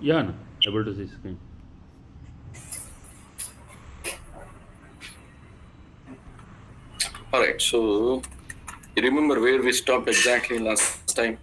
Yeah, no, able to see screen. All right, so you remember where we stopped exactly last time?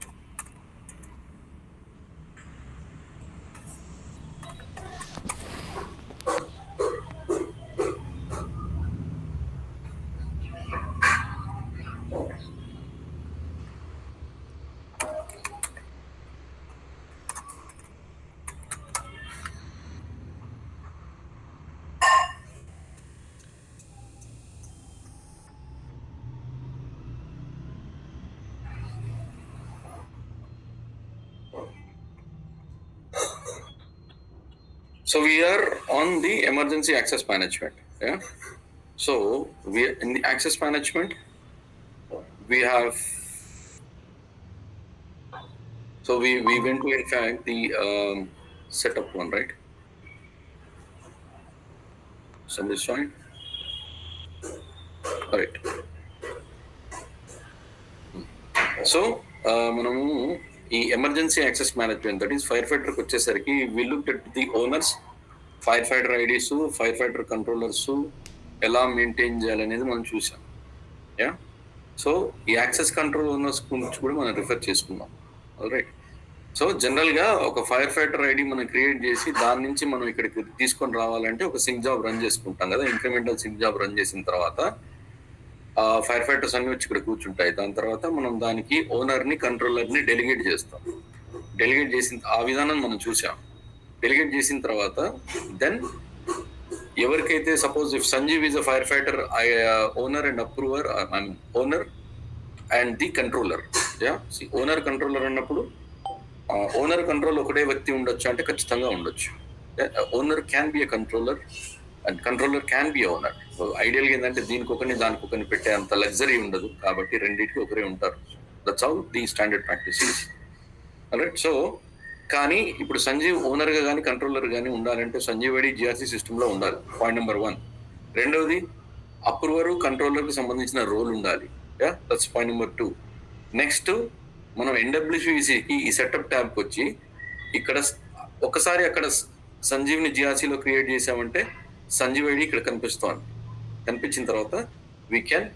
So we are on the emergency access management. Yeah. So we in the access management we have. So we went to in fact the setup one, right? Somebody join. All right. So మనము ఈ emergency access management that is fire ఫైటర్కి వచ్చేసరికి we look at the owners, fire fighter IDs, fire fighter controllers ఎలా maintain చేయాలనేది మనం చూసాం. Yeah, so ఈ access control owners గురించి కూడా మనం రిఫర్ చేసుకుందాం. రైట్. సో జనరల్గా ఒక ఫైర్ ఫైటర్ ఐడి మనం క్రియేట్ చేసి దాని నుంచి మనం ఇక్కడికి తీసుకొని రావాలంటే ఒక సింక్ జాబ్ రన్ చేసుకుంటాం కదా. ఇంక్రిమెంటల్ సింక్ జాబ్ రన్ చేసిన తర్వాత ఫైర్ ఫైటర్స్ అన్ని వచ్చి ఇక్కడ కూర్చుంటాయి. దాని తర్వాత మనం దానికి ఓనర్ని, కంట్రోలర్ని డెలిగేట్ చేస్తాం. డెలిగేట్ చేసిన ఆ విధానం మనం చూసాం. డెలిగేట్ చేసిన తర్వాత దెన్ ఎవరికైతే suppose if Sanjeev is a fire fighter owner and approver, owner and the controller. Yeah, owner controller అన్నప్పుడు ఓనర్ కంట్రోల్ ఒకటే వ్యక్తి ఉండొచ్చు అంటే ఖచ్చితంగా ఉండొచ్చు. Owner can be a controller and controller can be owner. ఐడియల్గా ఏంటంటే దీనికి ఒకరిని దానికి ఒకరిని పెట్టే అంత లగ్జరీ ఉండదు, కాబట్టి రెండింటికి ఒకరే ఉంటారు. That's how the standard practice is. Right. So కానీ ఇప్పుడు సంజీవ్ ఓనర్గా కానీ కంట్రోలర్ కానీ ఉండాలంటే సంజీవ్ ఐడి జిఆర్సీ సిస్టంలో ఉండాలి, పాయింట్ నెంబర్ 1. రెండవది అప్రూవర్ కంట్రోలర్కి సంబంధించిన రోల్ ఉండాలి. Yeah, that's point number 2. Next మనం ఎన్డబ్ల్యూసికి ఈ సెటప్ ట్యాబ్కి వచ్చి ఇక్కడ ఒకసారి అక్కడ సంజీవ్ని జిఆర్సీలో క్రియేట్ చేసామంటే సంజీవ్ ఐడి ఇక్కడ కనిపిస్తోంది. కనిపించిన తర్వాత వీ క్యాన్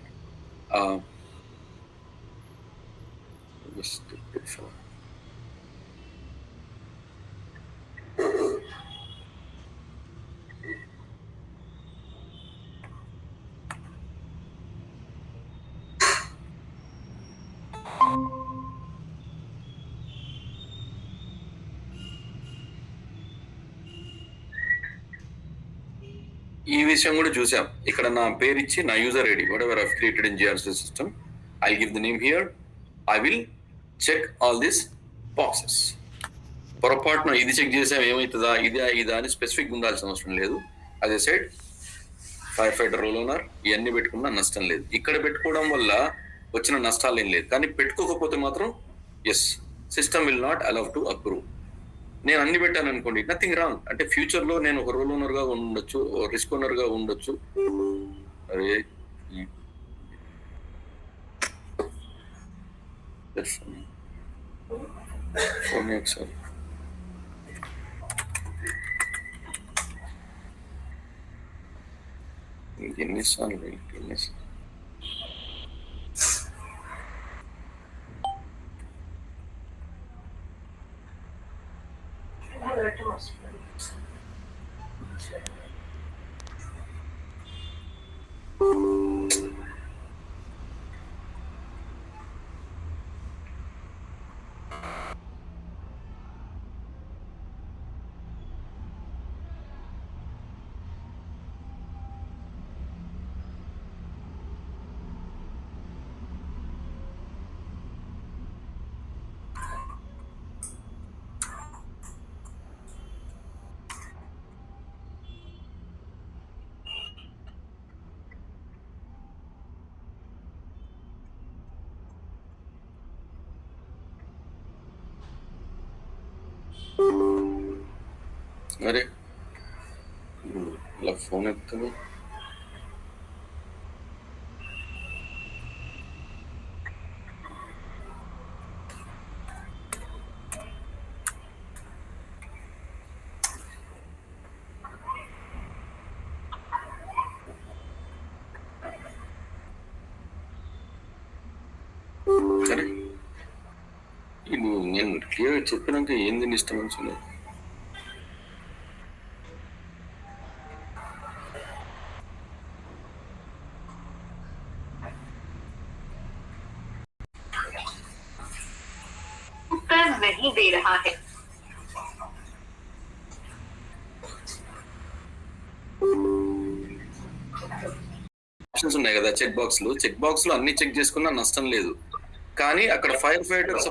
ఈ విషయం కూడా చూసాం. ఇక్కడ నా పేరు ఇచ్చి నా user ID whatever I created in GRC system, I give the name here. I will check all this boxes. పొరపాటున ఇది చెక్ చేసాం ఏమవుతుందా ఇదా అని స్పెసిఫిక్ ఉండాల్సిన అవసరం లేదు. అదే side firefighter role owner ఇవన్నీ పెట్టుకున్నా నష్టం లేదు. ఇక్కడ పెట్టుకోవడం వల్ల వచ్చిన నష్టాలు ఏం లేదు, కానీ పెట్టుకోకపోతే మాత్రం yes, system will not allow to approve. నేను అన్ని పెట్టాను అనుకోండి, నథింగ్ రాంగ్. అంటే ఫ్యూచర్ లో నేను ఒక రోల్ ఓనర్ గా ఉండొచ్చు, రిస్క్ ఓనర్ గా ఉండొచ్చు. అరే ఫోన్ ఒకసారి ఎన్నిసార్లు అరే ఇలా ఫోన్ ఎత్తుతుంది. నేను క్లియర్ చెప్పినాక ఏంది డిస్టర్బెన్స్ ఉంది? उत्तर नहीं दे रहा है। ఆప్షన్స్ ఉన్నాయి కదా చెక్ బాక్స్ లో అన్ని చెక్ చేసుకున్నా నష్టం లేదు, కానీ అక్కడ ఫైర్ ఫైటర్స్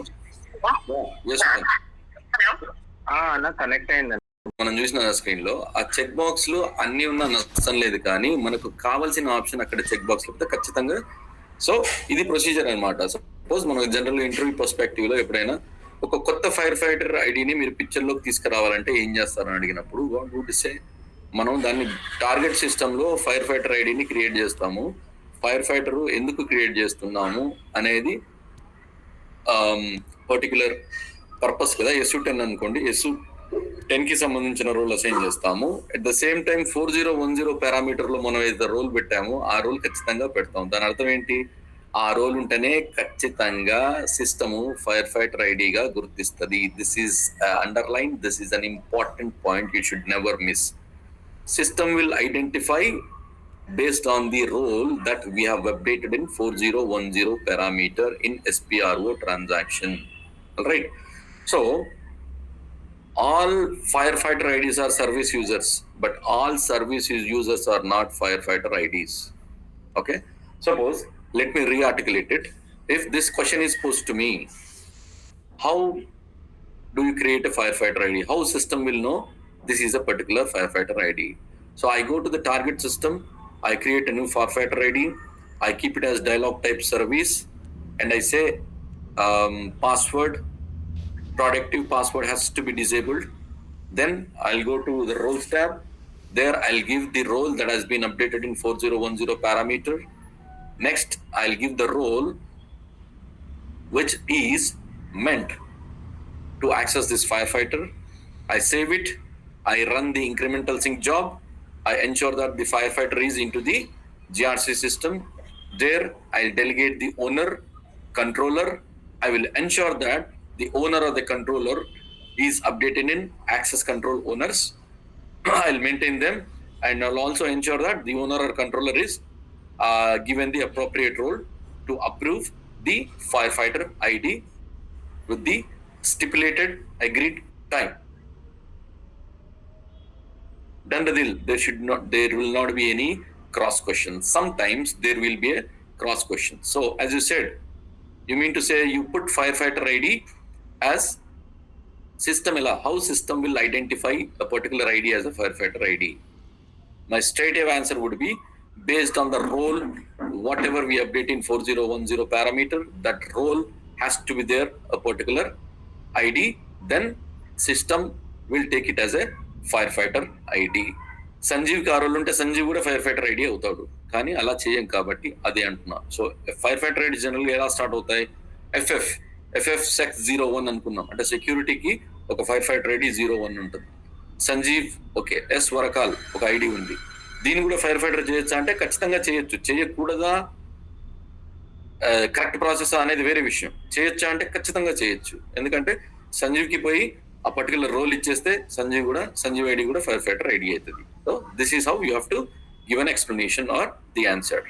కనెక్ట్ అయిందండి. మనం చూసిన స్క్రీన్ లో ఆ చెక్ బాక్స్ లో అన్ని ఉన్నా నష్టం లేదు, కానీ మనకు కావాల్సిన ఆప్షన్ అక్కడ చెక్ బాక్స్ లో ఖచ్చితంగా. సో ఇది ప్రొసీజర్ అనమాట. సపోజ్ మనం జనరల్ ఇంటర్వ్యూ పర్స్పెక్టివ్ లో ఎప్పుడైనా ఒక కొత్త ఫైర్ ఫైటర్ ఐడిని మీరు పిక్చర్ లోకి తీసుకురావాలంటే ఏం చేస్తారని అడిగినప్పుడు వాట్ వుడ్ సే, మనం దాన్ని టార్గెట్ సిస్టమ్ లో ఫైర్ ఫైటర్ ఐడిని క్రియేట్ చేస్తాము. ఫైర్ ఫైటర్ ఎందుకు క్రియేట్ చేస్తున్నాము అనేది పర్టికులర్ పర్పస్ కదా. SU10 అనుకోండి, SU10 కి సంబంధించిన రోల్ అసైన్ చేస్తాము. At the same time 4010 parameter లో మనం ఏదైతే రోల్ పెట్టామో ఆ రోల్ ఖచ్చితంగా పెడతాం. దాని అర్థం ఏంటి, ఆ రోల్ ఉంటేనే ఖచ్చితంగా సిస్టము ఫైర్ ఫైటర్ ఐడిగా గుర్తిస్తుంది. This is underline, this is an important point, you should never miss. System will identify based on the role that we have updated in 4010 parameter in SPRO transaction. All right. So all firefighter IDs are service users, but all service users are not firefighter IDs. Okay. Suppose, let me re-articulate it. If this question is posed to me, how do you create a firefighter ID? How system will know this is a particular firefighter ID? So I go to the target system, I create a new firefighter ID, I keep it as dialog type service, and I say password, productive password has to be disabled. Then I'll go to the roles tab. There I'll give the role that has been updated in 4010 parameter. Next, I'll give the role which is meant to access this firefighter. I save it, I run the incremental sync job, I ensure that the firefighter is into the GRC system. There I'll delegate the owner, controller. I will ensure that the owner or the controller is updated in access control owners. I'll maintain them, and I'll also ensure that the owner or controller is given the appropriate role to approve the firefighter ID with the stipulated agreed time. Done the deal. There will not be any cross questions. Sometimes there will be a cross question. So as you said, you mean to say you put firefighter ID as system. How system will identify a particular ID as a firefighter ID? My straight away answer would be based on the role, whatever we update in 4010 parameter, that role has to be there, a particular ID. Then system will take it as a firefighter ID. Sanjeev కి ఆ role ఉంటే సంజీవ్ కూడా fire fighter ID అవుతాడు, కానీ అలా చేయం కాబట్టి అదే అంటున్నా. So fire fighter ID general ఎలా స్టార్ట్ అవుతాయి, ఎఫ్ఎఫ్ సెక్ 01 అనుకున్నాం అంటే సెక్యూరిటీకి ఒక ఫైర్ ఫైటర్ ఐడి 01 ఉంటుంది. సంజీవ్ ఓకే, ఎస్ వరకాల్ ఒక ఐడి ఉంది, దీన్ని కూడా ఫైర్ ఫైటర్ చేయొచ్చా అంటే ఖచ్చితంగా చేయొచ్చు. చేయకూడదా, కరెక్ట్ ప్రాసెస్ అనేది వేరే విషయం. చేయొచ్చా అంటే ఖచ్చితంగా చేయొచ్చు, ఎందుకంటే సంజీవ్కి పోయి ఆ పర్టికులర్ రోల్ ఇచ్చేస్తే సంజీవ్ ఐడి కూడా ఫైర్ ఫైటర్ ఐడి అవుతుంది. So this is how you have to give an explanation are the answer.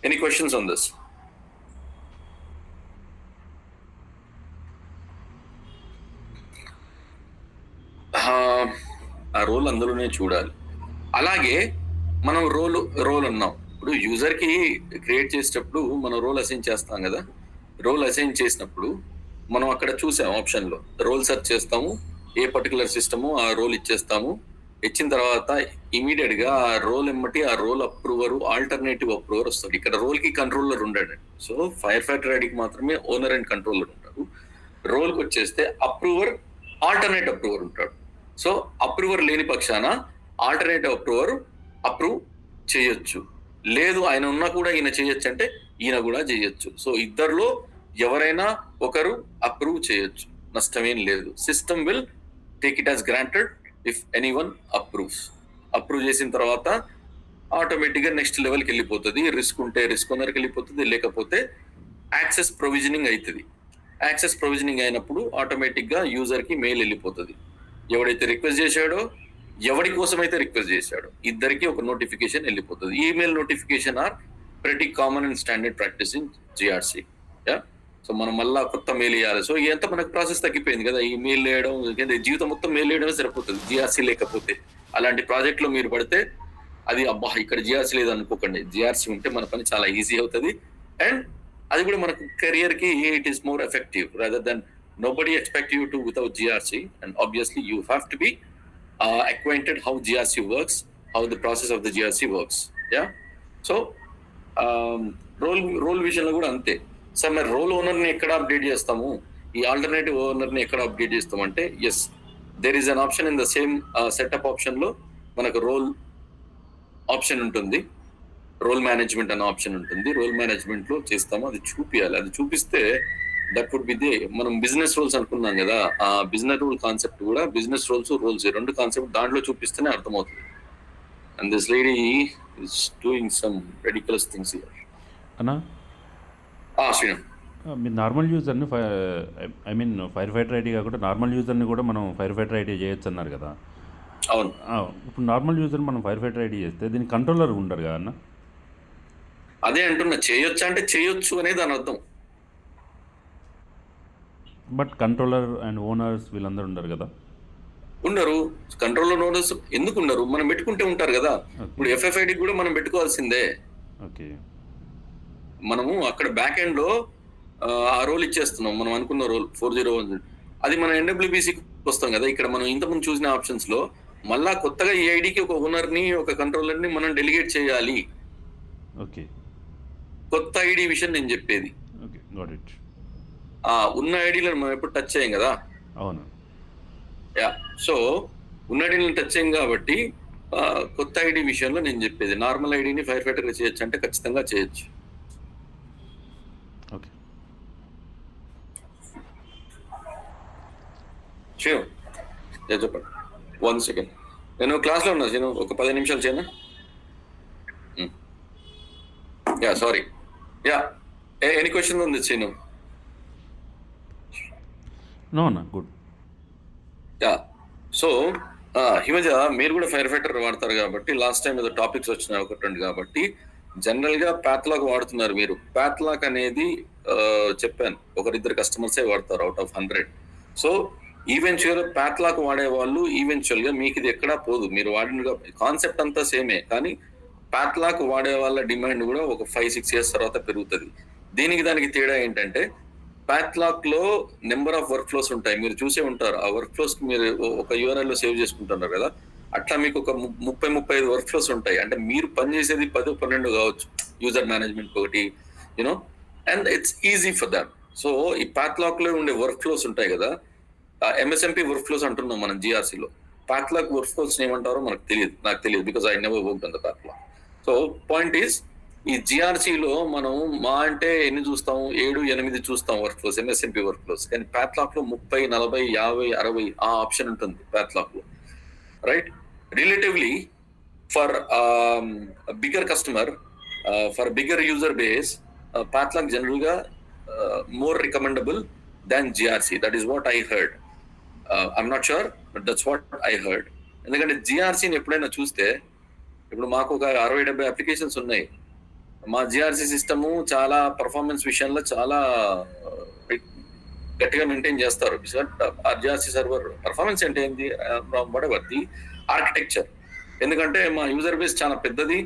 Any questions on this? ఆ రోల్ అందులోనే చూడాలి. అలాగే మనం రోల్ ఉన్నాం, ఇప్పుడు యూజర్ కి క్రియేట్ చేసేటప్పుడు మనం రోల్ అసైన్ చేస్తాం కదా. రోల్ అసైన్ చేసినప్పుడు మనం అక్కడ చూసాం ఆప్షన్ లో రోల్ సెర్చ్ చేస్తాము, ఏ పర్టికులర్ సిస్టము ఆ రోల్ ఇచ్చేస్తాము. ఇచ్చిన తర్వాత ఇమీడియట్ గా ఆ రోల్ ఎమ్మటి ఆ రోల్ అప్రూవర్, ఆల్టర్నేటివ్ అప్రూవర్ వస్తుంది. ఇక్కడ రోల్ కి కంట్రోలర్ ఉండడు. సో ఫైర్ ఫైటర్ ఐడికి మాత్రమే ఓనర్ అండ్ కంట్రోలర్ ఉంటారు. రోల్ కి వచ్చేస్తే అప్రూవర్, ఆల్టర్నేట్ అప్రూవర్ ఉంటాడు. సో అప్రూవర్ లేని పక్షాన ఆల్టర్నేటివ్ అప్రూవర్ అప్రూవ్ చేయొచ్చు. లేదు ఆయన ఉన్నా కూడా ఈయన చేయొచ్చు అంటే ఈయన కూడా చేయొచ్చు. సో ఇద్దరిలో ఎవరైనా ఒకరు అప్రూవ్ చేయొచ్చు, నష్టమేం లేదు. System will take it as granted if anyone approves. Approve చేసిన తర్వాత ఆటోమేటిక్గా నెక్స్ట్ లెవెల్కి వెళ్ళిపోతుంది. రిస్క్ ఉంటే రిస్క్ ఓనర్కి వెళ్ళిపోతుంది, లేకపోతే యాక్సెస్ ప్రొవిజనింగ్ అవుతుంది. యాక్సెస్ ప్రొవిజనింగ్ అయినప్పుడు ఆటోమేటిక్గా యూజర్కి మెయిల్ వెళ్ళిపోతుంది. ఎవడైతే రిక్వెస్ట్ చేశాడో, ఎవడి కోసమైతే రిక్వెస్ట్ చేశాడో ఇద్దరికి ఒక నోటిఫికేషన్ వెళ్ళిపోతుంది. Email notification are pretty common and standard practice in GRC. Yeah, so మనం మళ్ళా కొత్త మెయిల్ వేయాలి. సో ఎంత మనకు ప్రాసెస్ తగ్గిపోయింది కదా, ఈ మెయిల్ వేయడం, జీవితం మొత్తం మెయిల్ వేయడమే సరిపోతుంది జిఆర్సి లేకపోతే. అలాంటి ప్రాజెక్ట్ లో మీరు పడితే అది అబ్బా ఇక్కడ జిఆర్సి లేదు అనుకోకండి, జిఆర్సి ఉంటే మన పని చాలా ఈజీ అవుతుంది. అండ్ అది కూడా మనకు కెరియర్ కి it is more effective rather than nobody expect you to without GRC. And obviously you have to be acquainted how GRC works, how the process of the GRC works. Yeah, so role విషయంలో కూడా అంతే. Sir మరి role ఓనర్ని ఎక్కడ update చేస్తాము, ఈ alternative ఓనర్ని ఎక్కడ అప్డేట్ చేస్తామంటే, yes there is an option in the same setup ఆప్షన్లో మనకు రోల్ ఆప్షన్ ఉంటుంది, రోల్ మేనేజ్మెంట్ అనే ఆప్షన్ ఉంటుంది. రోల్ మేనేజ్మెంట్లో చేస్తాము, అది చూపించాలి. అది చూపిస్తే దట్ వుడ్ బి దే. మనం బిజినెస్ రోల్స్ అనుకున్నాం కదా, ఆ బిజినెస్ రోల్ కాన్సెప్ట్ కూడా బిజినెస్ రోల్స్ రెండు కాన్సెప్ట్ దాంట్లో చూపిస్తేనే అర్థమవుతుంది. And this lady is doing some ridiculous things here. అన్నా శ్రీను, మీరు నార్మల్ యూజర్ని I mean fire fighter ID కాకుండా నార్మల్ యూజర్ని కూడా మనం ఫైర్ ఫైటర్ ఐడి చేయొచ్చు అన్నారు కదా. అవును. ఇప్పుడు నార్మల్ యూజర్ మనం ఫైర్ ఫైటర్ ఐడి చేస్తే దీనికి కంట్రోలర్ ఉండరు కదా అన్న? అదే అంటున్నా, చేయొచ్చా అంటే చేయొచ్చు అనేది దాని అర్థం. బట్ కంట్రోలర్ అండ్ ఓనర్స్ వీళ్ళందరూ ఉండరు కదా? ఉండరు. కంట్రోలర్ ఓనర్స్ ఎందుకు ఉండరు? మనం పెట్టుకుంటే ఉంటారు కదా. ఇప్పుడు ఎఫ్ఎఫ్ఐడి కూడా మనం పెట్టుకోవాల్సిందే. ఓకే, మనము అక్కడ బ్యాక్ ఎండ్ లో ఆ రోల్ ఇచ్చేస్తున్నాం, మనం అనుకున్న రోల్ 401. అది మన ఎన్డబ్ల్యూబీసీకి వస్తాం కదా. ఇక్కడ మనం ఇంతకుముందు చూసిన ఆప్షన్స్ లో మళ్ళా కొత్తగా ఈ ఐడికి ఒక ఓనర్ ని, ఒక కంట్రోలర్ ని మనం డెలిగేట్ చేయాలి. ఓకే, కొత్త ఐడి విషయం నేను చెప్పేది. Okay, got it. ఉన్న ఐడీలను మనం ఎప్పుడు టచ్ చేయం కదా. అవును. యా, సో ఉన్న ఐడీలను టచ్ చేయం కాబట్టి కొత్త ఐడి విషయంలో నేను చెప్పేది, నార్మల్ ఐడిని ఫైర్ ఫైటర్ చేయొచ్చు అంటే ఖచ్చితంగా చేయొచ్చు. Okay, sure. చెప్పండి. 1 సెకండ్, నేను క్లాస్లో ఉన్నా. నేను ఒక 10 నిమిషాలు చేయనా? Yeah, sorry. Yeah, any question ఉంది సీను? నో అన్న, గుడ్. యా, సో హిమజ, మీరు కూడా ఫైర్ ఫైటర్ వాడతారు కాబట్టి లాస్ట్ టైం ఏదో టాపిక్స్ వచ్చినాయి 1-2 కాబట్టి జనరల్ గా ప్యాత్లాక్ వాడుతున్నారు మీరు. ప్యాత్లాక్ అనేది చెప్పాను, 1-2 కస్టమర్సే వాడతారు అవుట్ ఆఫ్ 100. సో ఈవెన్చువల్ ప్యాత్లాక్ వాడే వాళ్ళు ఈవెన్చువల్ గా మీకు ఇది ఎక్కడా పోదు. మీరు వాడిన కాన్సెప్ట్ అంతా సేమే, కానీ ప్యాత్లాక్ వాడే వాళ్ళ డిమాండ్ కూడా ఒక 5-6 years తర్వాత పెరుగుతుంది. దానికి తేడా ఏంటంటే, ప్యాత్లాక్ లో నెంబర్ ఆఫ్ వర్క్ ఫ్లోస్ ఉంటాయి, మీరు చూసే ఉంటారు. ఆ వర్క్ ఫ్లోస్ మీరు ఒక URL లో సేవ్ చేసుకుంటున్నారు కదా, అట్లా మీకు ఒక 30-35 వర్క్ ఫ్లోస్ ఉంటాయి. అంటే మీరు పనిచేసేది 10-12 కావచ్చు, యూజర్ మేనేజ్మెంట్ ఒకటి, you know, and it's easy for that. So ఈ ప్యాత్లాక్ లో ఉండే వర్క్ ఫ్లోస్ ఉంటాయి కదా, MSMP వర్క్ ఫ్లోస్ అంటున్నాం మనం జిఆర్సీలో. ప్యాత్లాక్ వర్క్ ఫ్లోస్ ఏమంటారో నాకు తెలియదు because I never worked on the Pathlock. So point is, ఈ జిఆర్సీలో మనం మా అంటే ఎన్ని చూస్తాం, 7-8 చూస్తాం work flows, MSMP work flows. కానీ ప్యాత్లాక్ లో 30-40-50-60 ఆ ఆప్షన్ ఉంటుంది ప్యాత్లాక్ లో, right? Relatively for bigger customer, for bigger user base, Pathlock general గా more recommendable than GRC. That is what I heard. I'm not sure, but that's what I heard. ఎందుకంటే జిఆర్సీని ఎప్పుడైనా చూస్తే, ఇప్పుడు మాకు ఒక 60-70 అప్లికేషన్స్ ఉన్నాయి. మా జిఆర్సీ సిస్టము చాలా పర్ఫార్మెన్స్ విషయంలో చాలా గట్టిగా మెయింటైన్ చేస్తారు. ఆ జిఆర్సీ సర్వర్ పర్ఫార్మెన్స్ అంటే ఏంటి, వాటెవర్ ది ఆర్కిటెక్చర్. ఎందుకంటే మా యూజర్ బేస్ చాలా పెద్దది,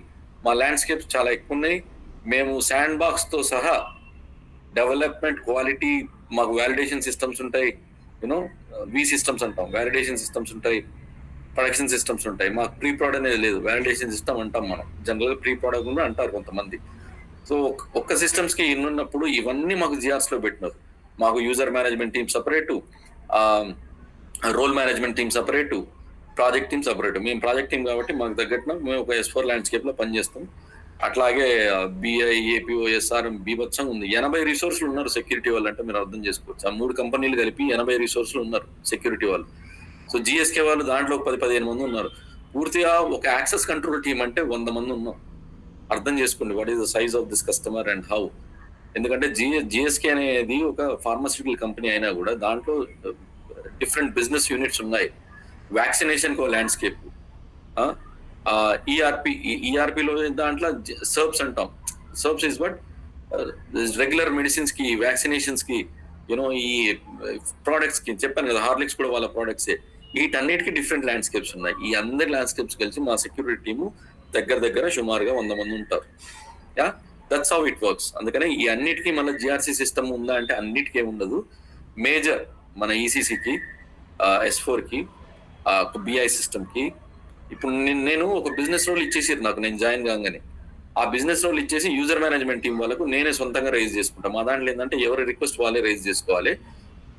మా ల్యాండ్స్కేప్స్ చాలా ఎక్కువ ఉన్నాయి. మేము శాండ్ బాక్స్ తో సహా డెవలప్మెంట్ క్వాలిటీ, మాకు వ్యాలిడేషన్ సిస్టమ్స్ ఉంటాయి, యూనో వి సిస్టమ్స్ అంటాం, వ్యాలిడేషన్ సిస్టమ్స్ ఉంటాయి, ప్రొడక్షన్ సిస్టమ్స్ ఉంటాయి. మాకు ప్రీ ప్రోడక్ట్ అనేది లేదు, వ్యాలిడేషన్ సిస్టమ్ అంటాం మనం. జనరల్గా ప్రీ ప్రోడక్ట్ కూడా అంటారు కొంతమంది. సో ఒక్క సిస్టమ్స్ కి ఉన్నప్పుడు ఇవన్నీ మాకు జిఆర్స్ లో పెట్టినారు. మాకు user management team separate, role management team separate, project team separate. మేము ప్రాజెక్ట్ టీమ్ కాబట్టి మాకు తగ్గట్టున మేము ఒక S4 ల్యాండ్స్కేప్ లో పనిచేస్తాం. అట్లాగే BI, APO, SR బీభత్సంగా ఉంది. 80 రిసోర్సులు ఉన్నారు సెక్యూరిటీ వాళ్ళు. అంటే మీరు అర్థం చేసుకోవచ్చు, ఆ 3 కంపెనీలు కలిపి 80 రిసోర్సులు ఉన్నారు సెక్యూరిటీ వాళ్ళు. సో GSK వాళ్ళు దాంట్లో 10-15 మంది ఉన్నారు. పూర్తిగా ఒక యాక్సెస్ కంట్రోల్ టీమ్ అంటే 100 మంది ఉన్నాం. అర్థం చేసుకోండి what is the size of this customer and how. ఎందుకంటే జిఎస్కే అనేది ఒక ఫార్మాస్యూటికల్ కంపెనీ అయినా కూడా దాంట్లో డిఫరెంట్ బిజినెస్ యూనిట్స్ ఉన్నాయి. వ్యాక్సినేషన్ కో ల్యాండ్స్కేప్, ఈఆర్పిలో దాంట్లో సర్బ్స్ అంటాం. సర్బ్స్ ఇస్ బట్ రెగ్యులర్ మెడిసిన్స్ కి, వ్యాక్సినేషన్స్ కి, యూనో ఈ ప్రోడక్ట్స్ కి చెప్పాను కదా, హార్లిక్స్ కూడా వాళ్ళ ప్రోడక్ట్సే. వీటన్నిటికీ డిఫరెంట్ ల్యాండ్స్కేప్స్ ఉన్నాయి. ఈ అందరి ల్యాండ్స్కేప్స్ కలిసి మా సెక్యూరిటీ టీము దగ్గర సుమారుగా 100 మంది ఉంటారు. Yeah, that's how it works. అందుకనే ఈ అన్నిటికీ మన జిఆర్సీ సిస్టమ్ ఉందా అంటే అన్నిటికీ ఉండదు. మేజర్ మన ఈసీసీకి, S4 కి, బిఐ సిస్టమ్ కి. ఇప్పుడు నేను ఒక బిజినెస్ రోల్ ఇచ్చేసారు నాకు, నేను జాయిన్ కాగానే ఆ బిజినెస్ రోల్ ఇచ్చేసి యూజర్ మేనేజ్మెంట్ టీం వాళ్ళకు నేనే సొంతంగా రైజ్ చేసుకుంటాను. మా దాంట్లో ఏంటంటే ఎవరి రిక్వెస్ట్ వాళ్ళే రైజ్ చేసుకోవాలి,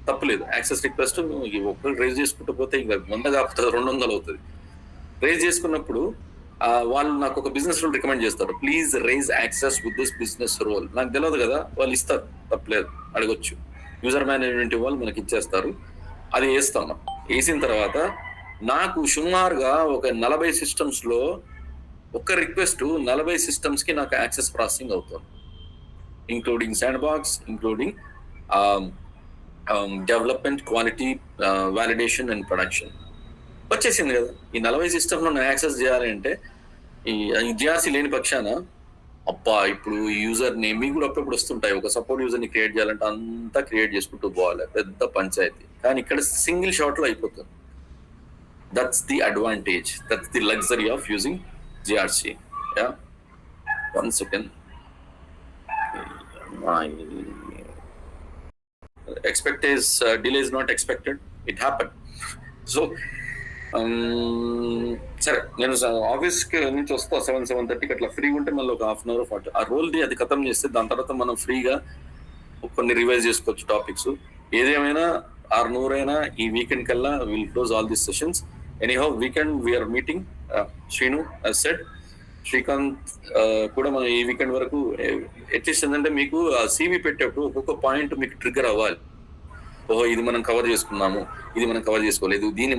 తప్పలేదు. యాక్సెస్ రిక్వెస్ట్ ఒక్కరు రైజ్ చేసుకుంటూ పోతే ఇంకా 100 కాకపోతే 200 అవుతుంది. రైజ్ చేసుకున్నప్పుడు వాళ్ళు నాకు ఒక బిజినెస్ రోల్ రికమెండ్ చేస్తారు. Please raise access with this business role. నాకు తెలియదు కదా, వాళ్ళు ఇస్తారు, తప్పలేదు, అడగొచ్చు. యూజర్ మేనేజ్మెంట్ వాళ్ళు మనకి ఇచ్చేస్తారు, అది వేస్తాం. మనం వేసిన తర్వాత నాకు సుమారుగా ఒక 40 సిస్టమ్స్ లో ఒక రిక్వెస్ట్ 40 సిస్టమ్స్ కి నాకు యాక్సెస్ ప్రాసెసింగ్ అవుతుంది, including sand box, including development, quality, validation and production వచ్చేసింది కదా. ఈ 40 సిస్టమ్ లో యాక్సెస్ చేయాలి అంటే ఈ జిఆర్సీ లేని పక్షాన అబ్బా, ఇప్పుడు యూజర్ నేమ్ మీకు కూడా అప్పుడప్పుడు వస్తుంటాయి. ఒక సపోర్ట్ యూజర్ ని క్రియేట్ చేయాలంటే అంతా క్రియేట్ చేసుకుంటూ పోవాలి, పెద్ద పంచాయతీ. కానీ ఇక్కడ సింగిల్ షాట్ లో అయిపోతుంది. That's the advantage, that's the luxury of using GRC. Yeah, 1 second. Expect is delay is not expected, it happened. So సరే, నేను ఆఫీస్ కి నుంచి వస్తా 7-7:30 అట్లా ఫ్రీగా ఉంటే మళ్ళీ ఒక 1/2 అవర్ 40 ఆ రోల్ ది అది ఖతం చేస్తే దాని తర్వాత మనం ఫ్రీగా కొన్ని రివైజ్ చేసుకోవచ్చు టాపిక్స్. ఏదేమైనా 600 అయినా ఈ వీకెండ్ కల్లా will close all this sessions. Anyhow weekend we are meeting. Srinu as said, Srikanth కూడా మనం ఈ వీకెండ్ వరకు అట్లీస్ట్ ఏంటంటే మీకు సివి పెట్టేప్పుడు ఒక్కొక్క పాయింట్ మీకు ట్రిగ్గర్ అవ్వాలి. ఓహో, ఇది మనం కవర్ చేసుకున్నాము, ఇది మనం కవర్ చేసుకోలేదు, దీన్ని